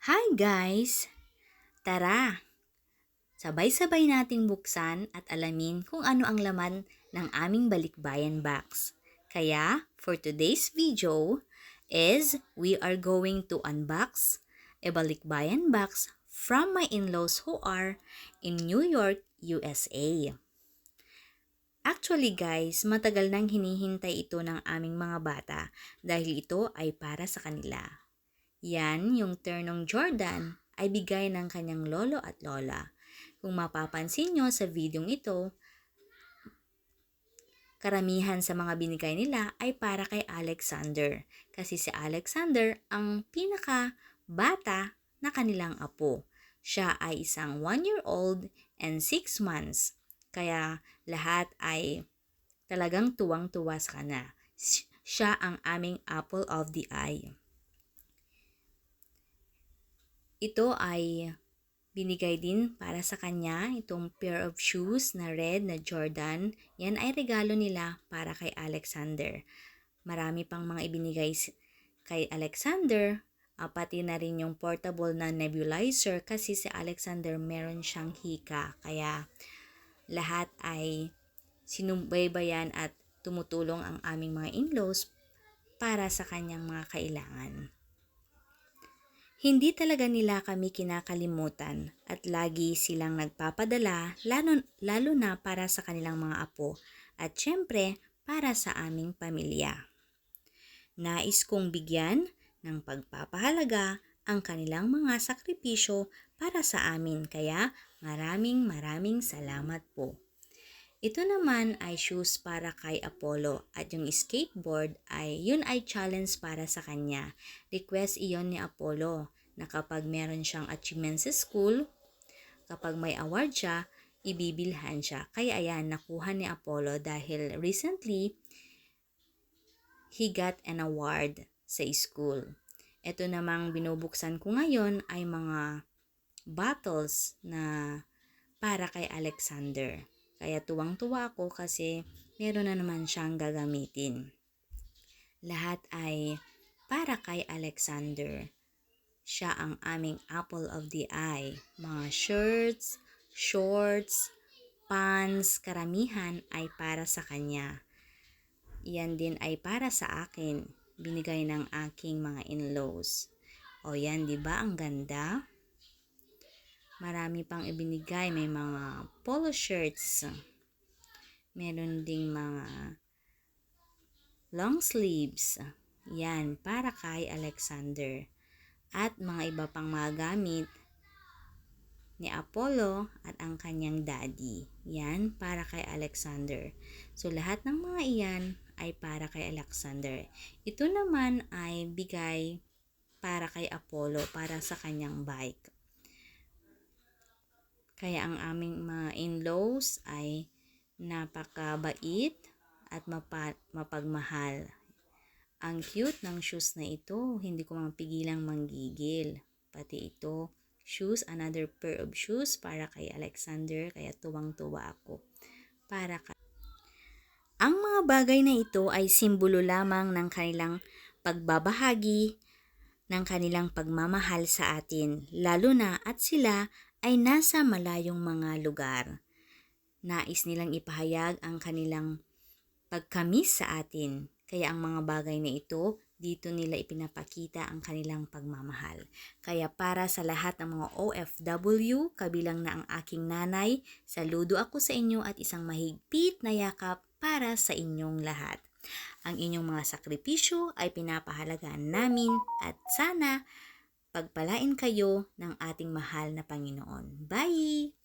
Hi guys! Tara, sabay-sabay nating buksan at alamin kung ano ang laman ng aming balikbayan box. Kaya, for today's video is we are going to unbox a balikbayan box from my in-laws who are in New York, USA. Actually guys, matagal nang hinihintay ito ng aming mga bata dahil ito ay para sa kanila. Yan, yung ternong Jordan ay bigay ng kanyang lolo at lola. Kung mapapansin nyo sa videong ito, karamihan sa mga binigay nila ay para kay Alexander. Kasi si Alexander ang pinaka bata na kanilang apo. Siya ay isang 1-year-old and 6 months. Kaya lahat ay talagang tuwang-tuwa sa kanya. Siya ang aming apple of the eye. Ito ay binigay din para sa kanya itong pair of shoes na red na Jordan. Yan ay regalo nila para kay Alexander. Marami pang mga ibinigay kay Alexander. Pati na rin yung portable na nebulizer kasi si Alexander meron siyang hika. Kaya lahat ay sinubaybayan at tumutulong ang aming mga in-laws para sa kanyang mga kailangan. Hindi talaga nila kami kinakalimutan at lagi silang nagpapadala lalo na para sa kanilang mga apo at syempre para sa aming pamilya. Nais kong bigyan ng pagpapahalaga ang kanilang mga sakripisyo para sa amin kaya maraming salamat po. Ito naman ay shoes para kay Apollo at yung skateboard yun ay challenge para sa kanya. Request iyon ni Apollo na kapag meron siyang achievement sa school, kapag may award siya, ibibilhan siya. Kaya ayan, nakuha ni Apollo dahil recently, he got an award sa school. Ito namang binubuksan ko ngayon ay mga bottles na para kay Alexander. Kaya tuwang-tuwa ako kasi meron na naman siyang gagamitin. Lahat ay para kay Alexander. Siya ang aming apple of the eye. Mga shirts, shorts, pants, karamihan ay para sa kanya. Yan din ay para sa akin. Binigay ng aking mga in-laws. O yan, di ba ang ganda? Marami pang ibinigay, may mga polo shirts. Meron ding mga long sleeves. Yan, para kay Alexander. At mga iba pang mga gamit ni Apollo at ang kanyang daddy. Yan, para kay Alexander. So, lahat ng mga iyan ay para kay Alexander. Ito naman ay bigay para kay Apollo, para sa kanyang bike. Kaya ang aming mga in-laws ay napakabait at mapagmahal. Ang cute ng shoes na ito, hindi ko mapigilang manggigil. Pati ito, shoes, another pair of shoes para kay Alexander, kaya tuwang-tuwa ako. Ang mga bagay na ito ay simbolo lamang ng kanilang pagbabahagi, ng kanilang pagmamahal sa atin, lalo na at sila ay nasa malayong mga lugar. Nais nilang ipahayag ang kanilang pagkamis sa atin. Kaya ang mga bagay na ito, dito nila ipinapakita ang kanilang pagmamahal. Kaya para sa lahat ng mga OFW, kabilang na ang aking nanay, saludo ako sa inyo at isang mahigpit na yakap para sa inyong lahat. Ang inyong mga sakripisyo ay pinapahalagaan namin at sana pagpalain kayo ng ating mahal na Panginoon. Bye!